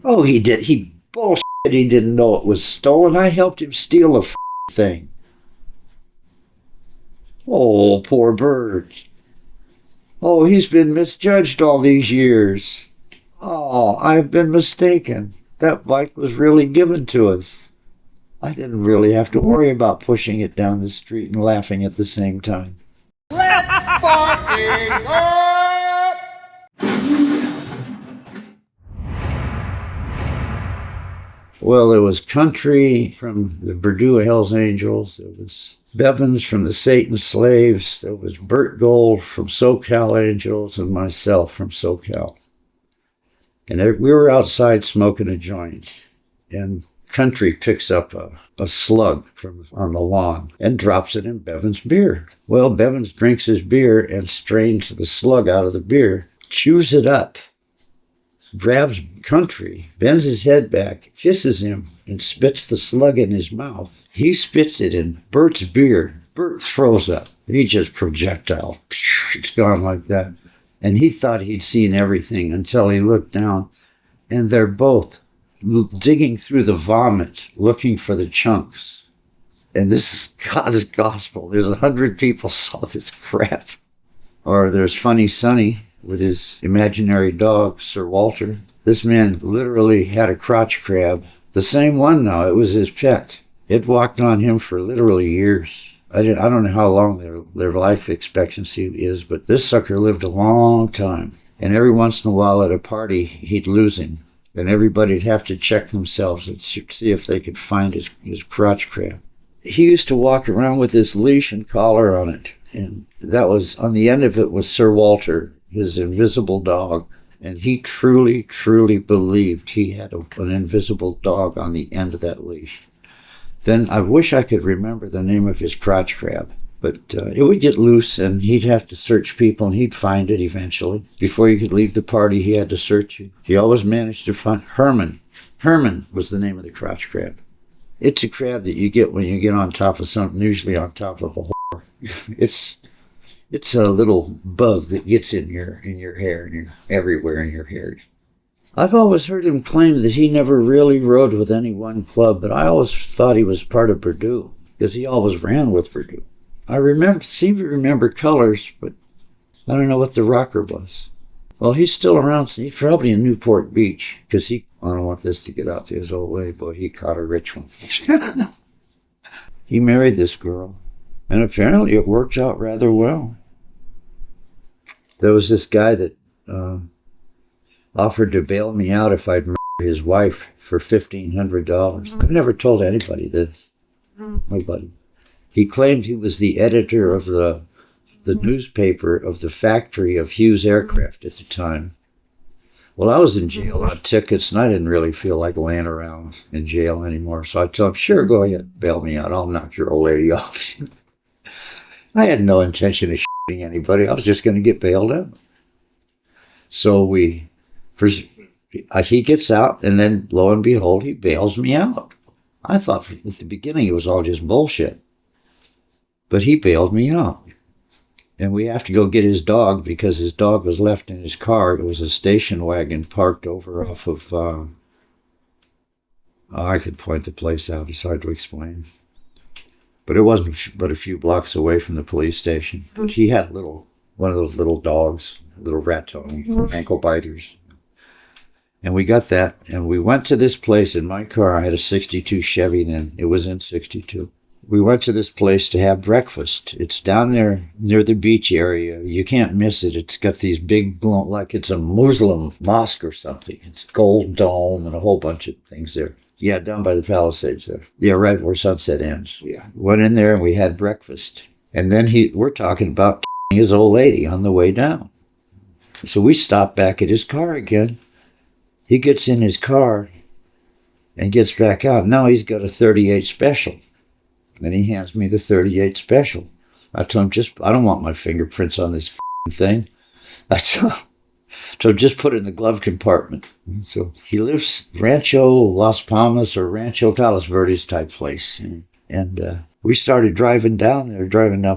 Oh, he did. He bullshit. He didn't know it was stolen. I helped him steal the thing. Oh, poor bird. Oh, he's been misjudged all these years. Oh, I've been mistaken. That bike was really given to us. I didn't really have to worry about pushing it down the street and laughing at the same time. Let's fucking go! Well, there was Country from the Purdue Hells Angels. There was Bevins from the Satan Slaves. There was Burt Gold from SoCal Angels and myself from SoCal. And we were outside smoking a joint. And Country picks up a slug from on the lawn and drops it in Bevan's beer. Well, Bevins drinks his beer and strains the slug out of the beer, chews it up, grabs Country, bends his head back, kisses him, and spits the slug in his mouth. He spits it in Bert's beer. Bert throws up. He just projectile. It's gone like that. And he thought he'd seen everything until he looked down, and they're both digging through the vomit, looking for the chunks. And this is God's gospel. There's 100 people saw this crap. Or there's Funny Sonny with his imaginary dog, Sir Walter. This man literally had a crotch crab. The same one now. It was his pet. It walked on him for literally years. I don't know how long their life expectancy is, but this sucker lived a long time. And every once in a while at a party, he'd lose him. And everybody'd have to check themselves and see if they could find his crotch crab. He used to walk around with this leash and collar on it. And that was, on the end of it was Sir Walter, his invisible dog. And he truly, truly believed he had an invisible dog on the end of that leash. Then I wish I could remember the name of his crotch crab. But it would get loose, and he'd have to search people, and he'd find it eventually. Before you could leave the party, he had to search you. He always managed to find Herman. Herman was the name of the crotch crab. It's a crab that you get when you get on top of something, usually on top of a whore. It's a little bug that gets in your hair, and everywhere in your hair. I've always heard him claim that he never really rode with any one club, but I always thought he was part of Purdue, because he always ran with Purdue. I seem to remember colors, but I don't know what the rocker was. Well, he's still around. He's probably in Newport Beach, because I don't want this to get out to his old lady. Boy, he caught a rich one. He married this girl, and apparently it worked out rather well. There was this guy that offered to bail me out if I'd murder his wife for $1,500. I've never told anybody this. Nobody. He claimed he was the editor of the newspaper of the factory of Hughes Aircraft at the time. Well, I was in jail on tickets, and I didn't really feel like laying around in jail anymore. So I told him, sure, go ahead, bail me out. I'll knock your old lady off. I had no intention of shooting anybody. I was just going to get bailed out. So he gets out, and then lo and behold, he bails me out. I thought at the beginning it was all just bullshit. But he bailed me out. And we have to go get his dog because his dog was left in his car. It was a station wagon parked over off of, I could point the place out. It's hard to explain. But it wasn't but a few blocks away from the police station. But he had one of those little dogs, little raton, ankle biters. And we got that, and we went to this place in my car. I had a 62 Chevy then. It was in 62. We went to this place to have breakfast. It's down there near the beach area. You can't miss it. It's got these big, like it's a Muslim mosque or something. It's gold dome and a whole bunch of things there. Yeah, down by the Palisades there. Yeah, right where Sunset ends. Yeah. Went in there and we had breakfast. And then we're talking about his old lady on the way down. So we stopped back at his car again. He gets in his car and gets back out. Now he's got a 38 special. And he hands me the 38 special. I told him, I don't want my fingerprints on this thing. So just put it in the glove compartment. So he lives Rancho Las Palmas or Rancho Palos Verdes type place. And we started driving down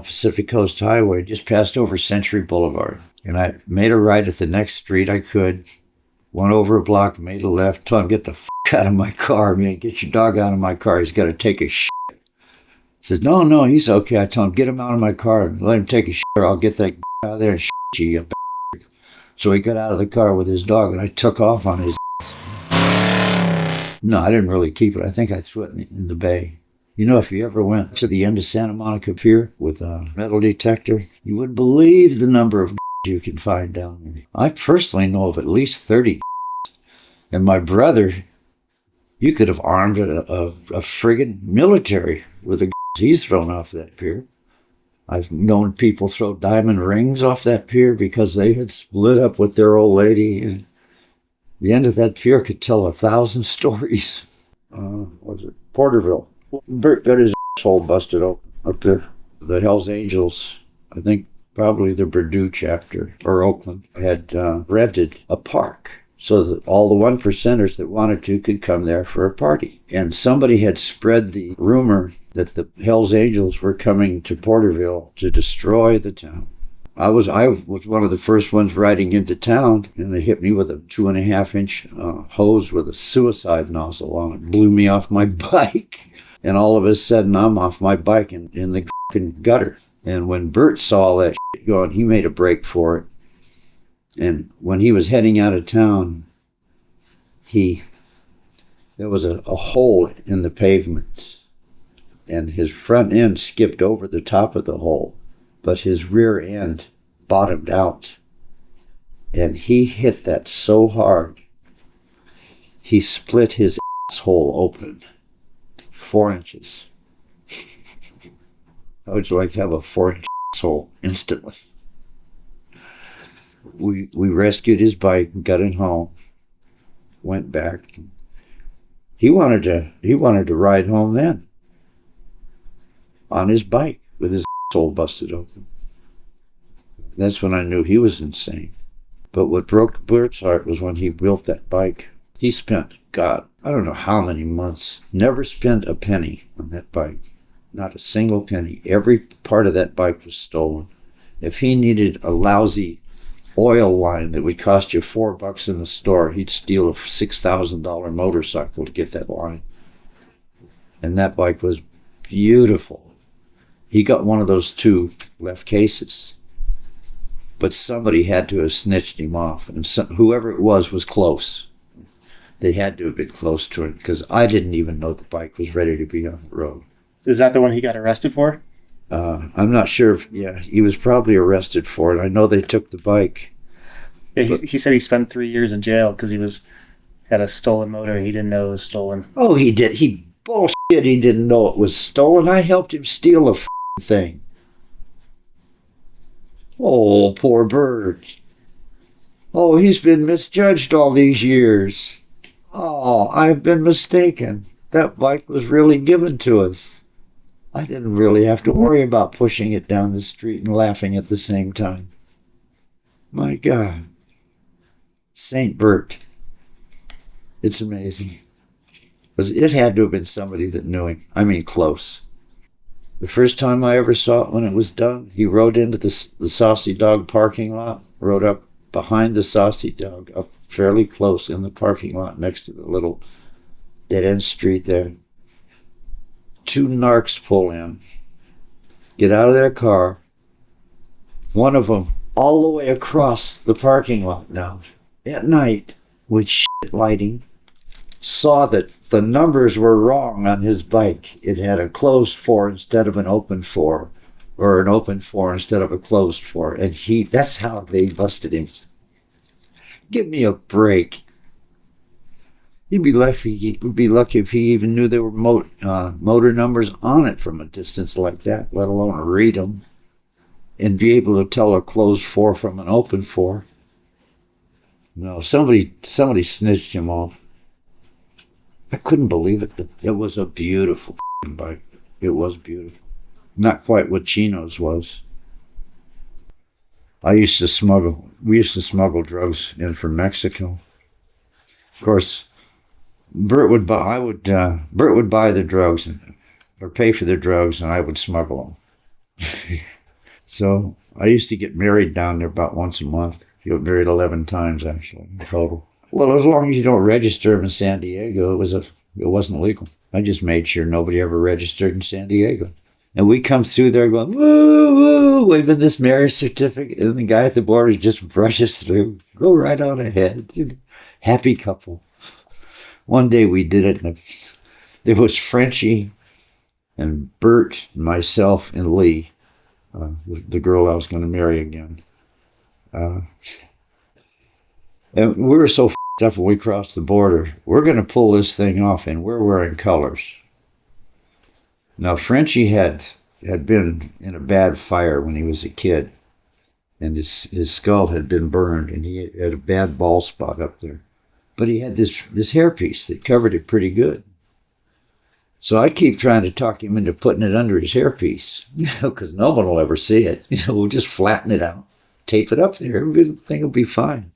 Pacific Coast Highway, just passed over Century Boulevard. And I made a right at the next street I could. Went over a block, made a left, told him, get the out of my car, man. Get your dog out of my car. He's got to take a shit. He says, no, he's okay. I told him, get him out of my car and let him take a shit, or I'll get that out of there and shit you bastard. So he got out of the car with his dog, and I took off on his ass. No, I didn't really keep it. I think I threw it in the bay. You know, if you ever went to the end of Santa Monica Pier with a metal detector, you wouldn't believe the number of you can find down there. I personally know of at least 30. And my brother, you could have armed a friggin' military with the he's thrown off that pier. I've known people throw diamond rings off that pier because they had split up with their old lady. And the end of that pier could tell 1,000 stories. What was it? Porterville. Bert got his asshole busted open up there. The Hells Angels, I think probably the Purdue chapter, or Oakland, had rented a park so that all the 1%ers that wanted to could come there for a party. And somebody had spread the rumor that the Hells Angels were coming to Porterville to destroy the town. I was one of the first ones riding into town, and they hit me with a 2.5-inch hose with a suicide nozzle on it. Blew me off my bike. And all of a sudden, I'm off my bike in the gutter. And when Bert saw all that shit going, he made a break for it. And when he was heading out of town, there was a hole in the pavement. And his front end skipped over the top of the hole, but his rear end bottomed out. And he hit that so hard, he split his asshole open 4 inches. I would like to have a 4-inch asshole instantly. We rescued his bike, got it home, went back. He wanted to ride home then on his bike with his asshole busted open. That's when I knew he was insane. But what broke Bert's heart was when he built that bike. He spent, God, I don't know how many months, never spent a penny on that bike. Not a single penny. Every part of that bike was stolen. If he needed a lousy oil line that would cost you $4 in the store, he'd steal a $6,000 motorcycle to get that line. And that bike was beautiful. He got one of those 2 left cases. But somebody had to have snitched him off. And whoever it was close. They had to have been close to him because I didn't even know the bike was ready to be on the road. Is that the one he got arrested for? I'm not sure he was probably arrested for it. I know they took the bike. Yeah, he said he spent 3 years in jail because he had a stolen motor he didn't know was stolen. Oh, he did. He bullshit. He didn't know it was stolen. I helped him steal the thing. Oh, poor Bert. Oh, he's been misjudged all these years. Oh, I've been mistaken. That bike was really given to us. I didn't really have to worry about pushing it down the street and laughing at the same time. My God. St. Bert. It's amazing. It had to have been somebody that knew him. I mean, close. The first time I ever saw it when it was done, he rode into the Saucy Dog parking lot, rode up behind the Saucy Dog, up fairly close in the parking lot next to the little dead-end street there. 2 narcs pull in, get out of their car, one of them all the way across the parking lot now, at night, with shit lighting, saw that the numbers were wrong on his bike. It had a closed 4 instead of an open 4, or an open 4 instead of a closed 4, and that's how they busted him. Give me a break. He'd be lucky if he even knew there were motor numbers on it from a distance like that, let alone read them, and be able to tell a closed 4 from an open 4. No, somebody snitched him off. I couldn't believe it. It was a beautiful bike. It was beautiful. Not quite what Chino's was. We used to smuggle drugs in from Mexico. Of course, Bert would buy the drugs or pay for the drugs, and I would smuggle them. So I used to get married down there about once a month. Got married 11 times actually total. Well, as long as you don't register them in San Diego, it wasn't legal. I just made sure nobody ever registered in San Diego. And we come through there going, woo, woo, waving this marriage certificate. And the guy at the border just brushes through. Go right on ahead. Happy couple. One day we did it, and there was Frenchie and Bert, myself, and Lee, the girl I was going to marry again. And we were so f***ed up when we crossed the border. We're going to pull this thing off, and we're wearing colors. Now, Frenchie had been in a bad fire when he was a kid, and his skull had been burned, and he had a bad bald spot up there. But he had this hairpiece that covered it pretty good. So I keep trying to talk him into putting it under his hairpiece, because no one will ever see it. We'll just flatten it out, tape it up there. Everything will be fine.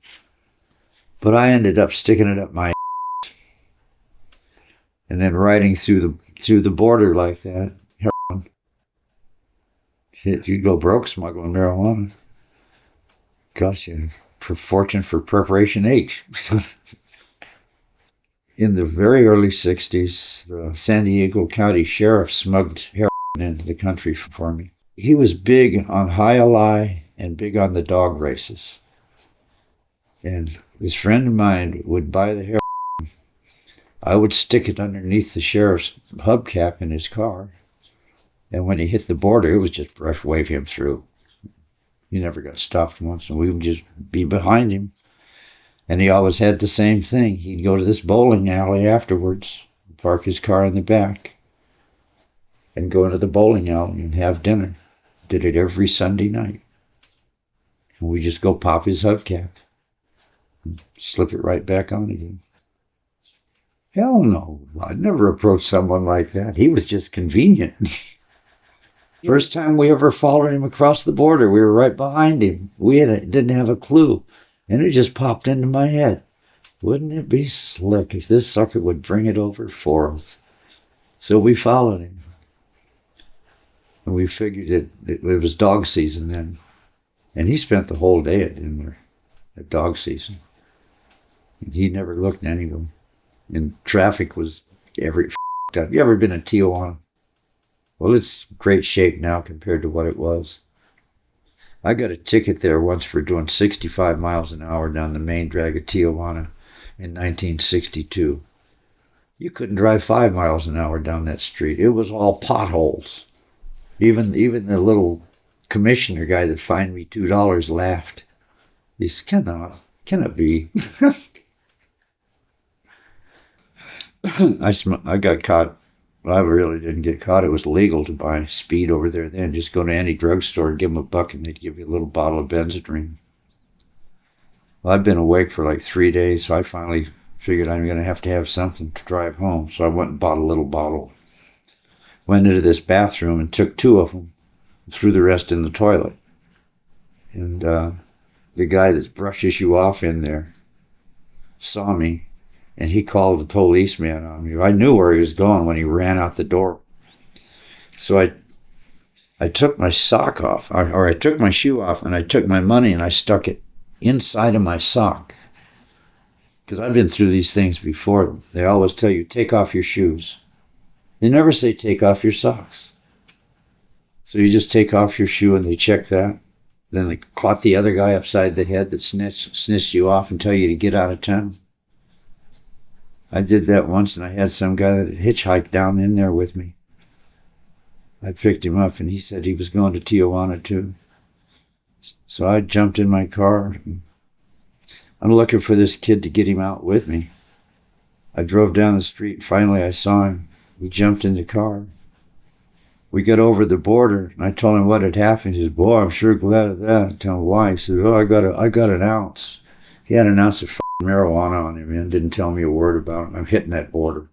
But I ended up sticking it up my ass, and then riding through the border like that. Heroin. Shit, you'd go broke smuggling marijuana. Cost you a fortune for preparation H. In the very early 60s, the San Diego County Sheriff smuggled heroin into the country for me. He was big on high-a-lie and big on the dog races. And this friend of mine would buy the heroin. I would stick it underneath the sheriff's hubcap in his car. And when he hit the border, it was just brush wave him through. He never got stopped once, and we would just be behind him. And he always had the same thing. He'd go to this bowling alley afterwards, park his car in the back, and go into the bowling alley and have dinner. Did it every Sunday night. And we just go pop his hubcap and slip it right back on again. Hell no. I'd never approach someone like that. He was just convenient. First time we ever followed him across the border, we were right behind him. We didn't have a clue. And it just popped into my head. Wouldn't it be slick if this sucker would bring it over for us? So we followed him. And we figured it was dog season then. And he spent the whole day at dinner at dog season. And he never looked anywhere. And traffic was every up. You ever been in Tijuana? Well, it's great shape now compared to what it was. I got a ticket there once for doing 65 miles an hour down the main drag of Tijuana in 1962. You couldn't drive 5 miles an hour down that street. It was all potholes. Even the little commissioner guy that fined me $2 laughed. He said, cannot be. I got caught. Well, I really didn't get caught. It was legal to buy speed over there then. Just go to any drugstore and give them $1 and they'd give you a little bottle of Benzedrine. Well, I'd been awake for like 3 days, so I finally figured I'm going to have something to drive home. So I went and bought a little bottle. Went into this bathroom and took 2 of them, threw the rest in the toilet. And the guy that brushes you off in there saw me. And he called the policeman on me. I knew where he was going when he ran out the door. So I took my sock off, or I took my shoe off, and I took my money and I stuck it inside of my sock. Because I've been through these things before. They always tell you, take off your shoes. They never say take off your socks. So you just take off your shoe and they check that. Then they clot the other guy upside the head that snitched you off and tell you to get out of town. I did that once, and I had some guy that hitchhiked down in there with me. I picked him up, and he said he was going to Tijuana, too. So I jumped in my car. I'm looking for this kid to get him out with me. I drove down the street. Finally, I saw him. We jumped in the car. We got over the border, and I told him what had happened. He said, boy, I'm sure glad of that. I told him why. He said, oh, I got an ounce. He had an ounce of marijuana on him and didn't tell me a word about it. I'm hitting that border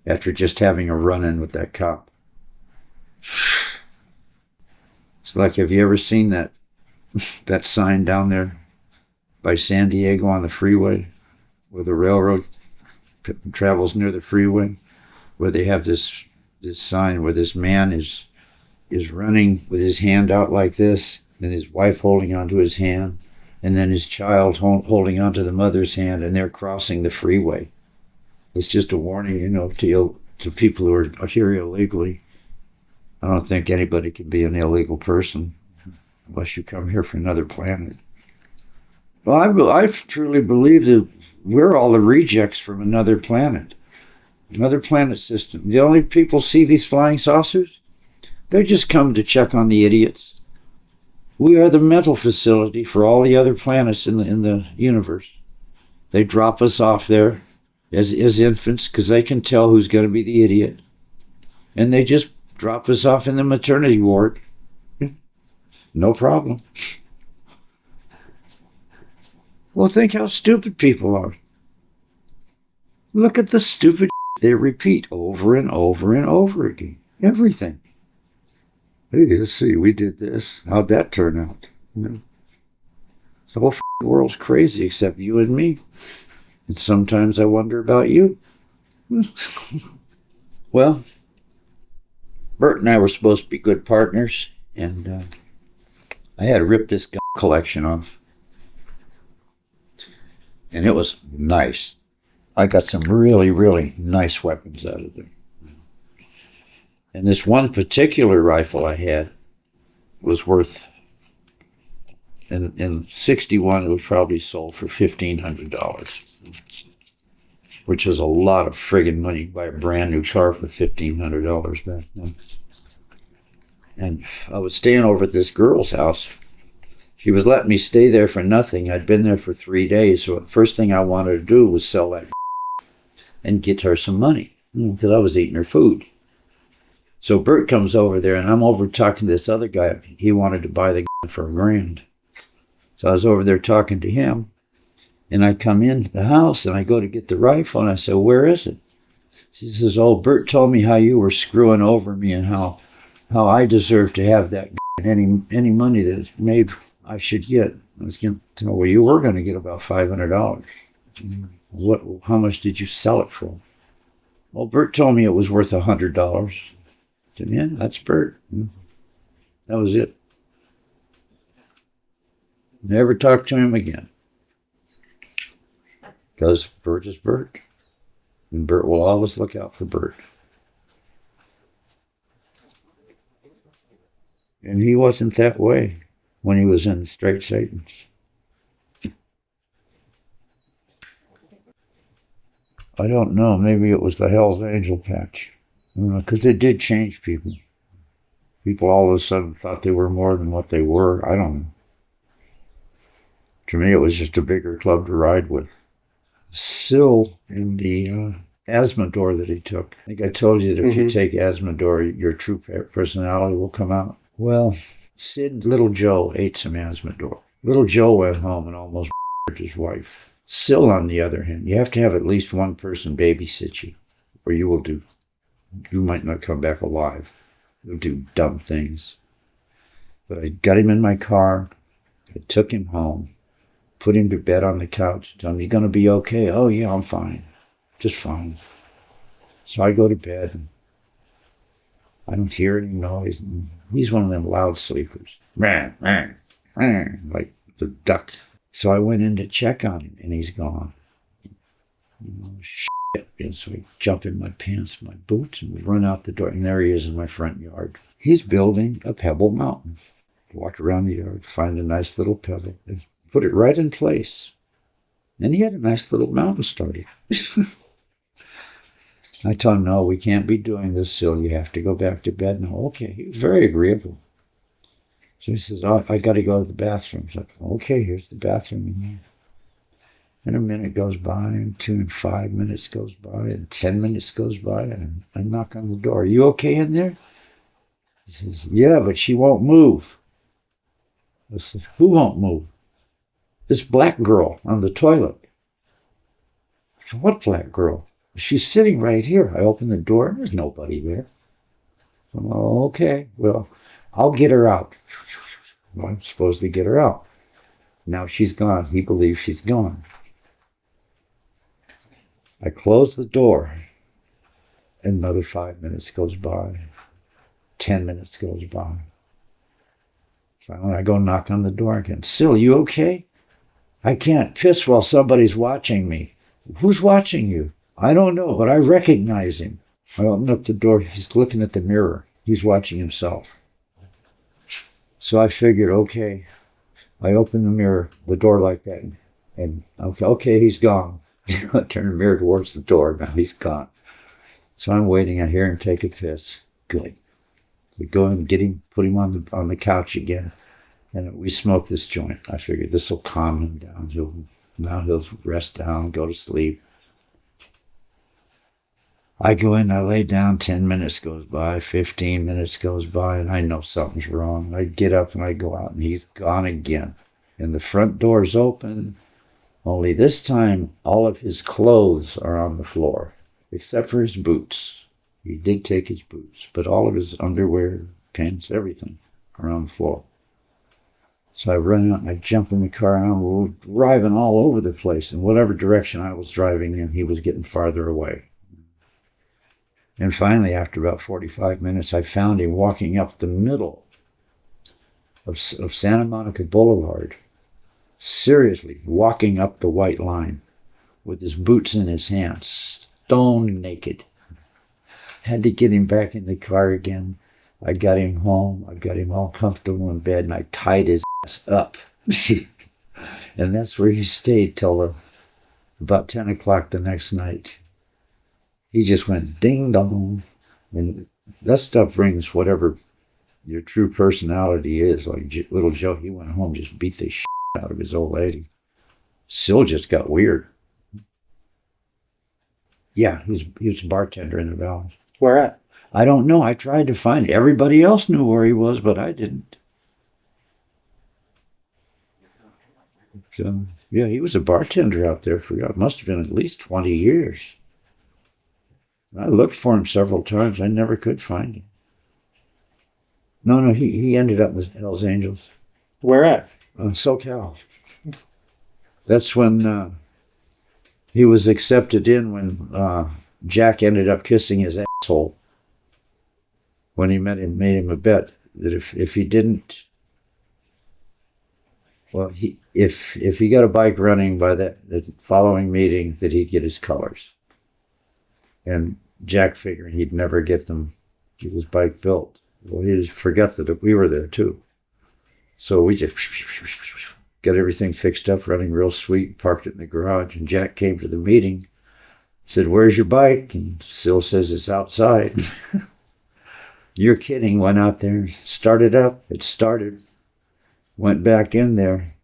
after just having a run-in with that cop. It's like, have you ever seen that sign down there by San Diego on the freeway where the railroad travels near the freeway, where they have this sign where this man is running with his hand out like this and his wife holding onto his hand, and then his child holding onto the mother's hand, and they're crossing the freeway. It's just a warning, to people who are here illegally. I don't think anybody can be an illegal person unless you come here from another planet. Well, I truly believe that we're all the rejects from another planet system. The only people see these flying saucers, they just come to check on the idiots. We are the mental facility for all the other planets in the universe. They drop us off there as infants because they can tell who's going to be the idiot. And they just drop us off in the maternity ward. No problem. Well, think how stupid people are. Look at the stupid they repeat over and over and over again. Everything. Hey, let's see, we did this. How'd that turn out? The whole world's crazy except you and me. And sometimes I wonder about you. Well, Bert and I were supposed to be good partners, and I had to rip this gun collection off. And it was nice. I got some really, really nice weapons out of there. And this one particular rifle I had was worth, in 61, it was probably sold for $1,500, which is a lot of friggin' money to buy a brand new car for $1,500 back then. And I was staying over at this girl's house. She was letting me stay there for nothing. I'd been there for 3 days, so the first thing I wanted to do was sell that and get her some money, because I was eating her food. So Bert comes over there, and I'm over talking to this other guy. He wanted to buy the gun for $1,000. So I was over there talking to him, and I come in the house, and I go to get the rifle, and I said, where is it? She says, oh, Bert told me how you were screwing over me and how I deserve to have that gun. Any money that it's made, I should get. I was going to tell, well, you were going to get about $500. How much did you sell it for? Well, Bert told me it was worth $100. I said, yeah, that's Bert. That was it. Never talked to him again. Because Bert is Bert. And Bert will always look out for Bert. And he wasn't that way when he was in the Straight Satans. I don't know. Maybe it was the Hell's Angel patch. Because it did change people. People all of a sudden thought they were more than what they were. I don't know. To me, it was just a bigger club to ride with. Syl in the Asmodor that he took. I think I told you that if you take Asmodor, your true personality will come out. Well, Sid and Little Joe ate some Asmodor. Little Joe went home and almost his wife. Syl, on the other hand, you have to have at least one person babysit you, or you might not come back alive. You'll do dumb things. But I got him in my car. I took him home, put him to bed on the couch, told him, you going to be okay? Oh, yeah, I'm fine. Just fine. So I go to bed, and I don't hear any noise. And he's one of them loud sleepers. Like the duck. So I went in to check on him, and he's gone. Shit. And so I jump in my pants, my boots, and we run out the door. And there he is in my front yard. He's building a pebble mountain. Walk around the yard, find a nice little pebble, and put it right in place. And he had a nice little mountain started. I told him, no, we can't be doing this, Syl. You have to go back to bed now. Okay, he was very agreeable. So he says, oh, I got to go to the bathroom. I was like, okay, here's the bathroom in here. And a minute goes by, and 2 and 5 minutes goes by, and 10 minutes goes by, and I knock on the door. Are you okay in there? He says, yeah, but she won't move. I said, who won't move? This black girl on the toilet. I said, what black girl? She's sitting right here. I open the door, and there's nobody there. Oh, okay, well, I'll get her out. Well, I'm supposed to get her out. Now she's gone. He believes she's gone. I close the door. Another 5 minutes goes by. 10 minutes goes by. Finally, I go knock on the door again. Syl, you okay? I can't piss while somebody's watching me. Who's watching you? I don't know, but I recognize him. I open up the door. He's looking at the mirror. He's watching himself. So I figured, okay. I open the mirror, the door like that, and okay, he's gone. I turn the mirror towards the door. Now he's gone. So I'm waiting. I hear him take a piss. Good. We go and get him, put him on the couch again, and we smoke this joint. I figured this will calm him down. Now he'll rest down, go to sleep. I go in, I lay down, 10 minutes goes by, 15 minutes goes by, and I know something's wrong. I get up and I go out, and he's gone again. And the front door's open, only this time all of his clothes are on the floor, except for his boots. He did take his boots, but all of his underwear, pants, everything are on the floor. So I run out and I jump in the car, and we're driving all over the place. In whatever direction I was driving in, he was getting farther away. And finally, after about 45 minutes, I found him walking up the middle of Santa Monica Boulevard, seriously walking up the white line with his boots in his hands, stone naked. Had to get him back in the car again. I got him home. I got him all comfortable in bed, and I tied his ass up. And that's where he stayed till about 10 o'clock the next night. He just went ding dong. And that stuff brings whatever your true personality is. Like little Joe, he went home, just beat the shit out of his old lady. Still just got weird. Yeah, he was a bartender in the Valley. Where at? I don't know. I tried to find it. Everybody else knew where he was, but I didn't. So, yeah, he was a bartender out there for, it must have been at least 20 years. I looked for him several times. I never could find him. No, he ended up with Hells Angels. Where at? SoCal. That's when he was accepted in when Jack ended up kissing his asshole. When he made him a bet that if he didn't, well, if he got a bike running by the following meeting, that he'd get his colors. And Jack figured he'd never get his bike built. Well, he just forgot that we were there too. So we just got everything fixed up, running real sweet, parked it in the garage, and Jack came to the meeting, said, "Where's your bike?" And Sil says, "It's outside." You're kidding. Went out there, started up. It started. Went back in there.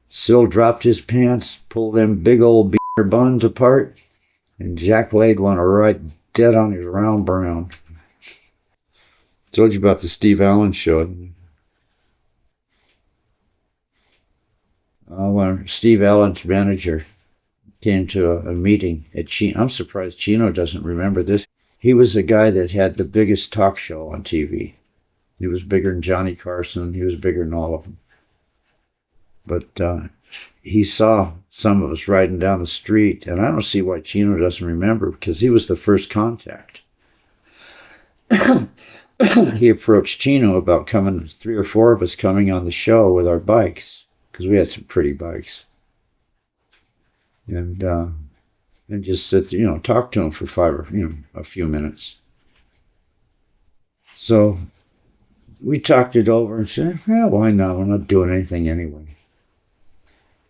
Sil dropped his pants, pulled them big old beaner buns apart, and Jack laid one right dead on his round brown. Told you about the Steve Allen show. When Steve Allen's manager came to a meeting at Chino, I'm surprised Chino doesn't remember this. He was the guy that had the biggest talk show on TV. He was bigger than Johnny Carson. He was bigger than all of them. But he saw some of us riding down the street, and I don't see why Chino doesn't remember, because he was the first contact. He approached Chino about coming, 3 or 4 of us coming on the show with our bikes, because we had some pretty bikes. And just sit there, talk to him for 5 or, a few minutes. So we talked it over and said, well, why not? We're not doing anything anyway.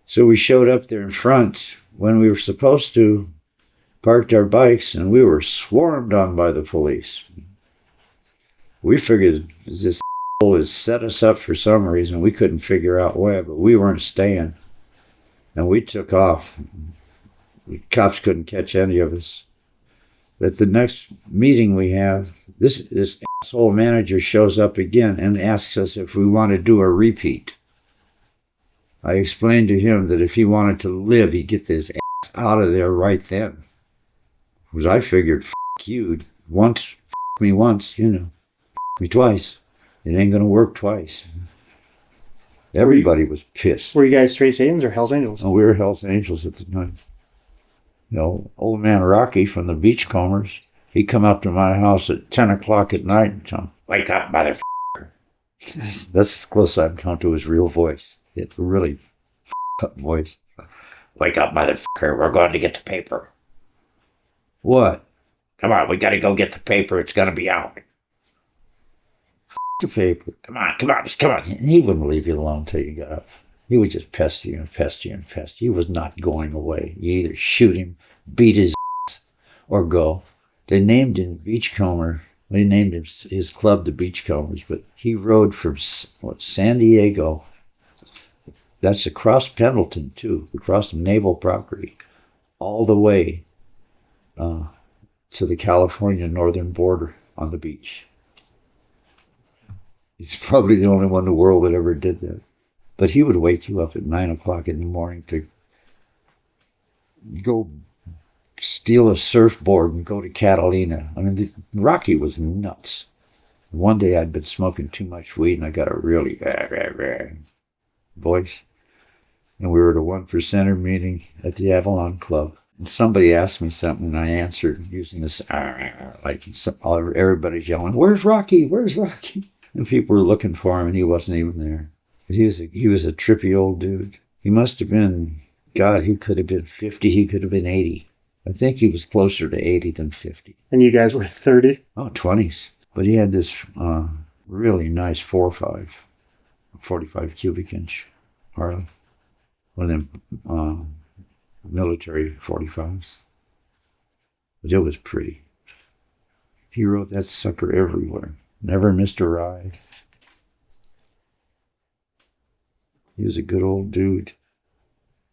So we showed up there in front when we were supposed to, parked our bikes, and we were swarmed on by the police. We figured this has set us up for some reason. We couldn't figure out why, but we weren't staying. And we took off. The cops couldn't catch any of us. At the next meeting we have, this asshole manager shows up again and asks us if we want to do a repeat. I explained to him that if he wanted to live, he'd get his ass out of there right then. Because I figured, you, once, me once, me twice. It ain't gonna work twice. Everybody was pissed. Were you guys Straight Satans or Hells Angels? Oh, we were Hells Angels at the time. Old man Rocky from the Beachcombers, he come up to my house at 10 o'clock at night and tell him, "Wake up, motherfucker." That's as close as I've come to his real voice. It really voice. Wake up, motherfucker. We're going to get the paper. What? Come on, we gotta go get the paper. It's gonna be out. The paper. Come on, come on, just come on. And he wouldn't leave you alone until you got up. He would just pester you and pester you and pester you. He was not going away. You either shoot him, beat his ass, or go. They named him Beachcomber. They named his club the Beachcombers, but he rode from San Diego. That's across Pendleton, too, across the naval property, all the way to the California northern border on the beach. He's probably the only one in the world that ever did that. But he would wake you up at 9 o'clock in the morning to go steal a surfboard and go to Catalina. I mean, Rocky was nuts. One day I'd been smoking too much weed and I got a really voice. And we were at a 1%er meeting at the Avalon Club. And somebody asked me something and I answered using this, like everybody's yelling, "Where's Rocky? Where's Rocky?" And people were looking for him and he wasn't even there. He was a trippy old dude. He must have been, God, he could have been 50, he could have been 80. I think he was closer to 80 than 50. And you guys were 30? Oh, 20s. But he had this really nice 4.5, 45 cubic inch Harley. One of them military 45s. But it was pretty. He rode that sucker everywhere. Never missed a ride. He was a good old dude.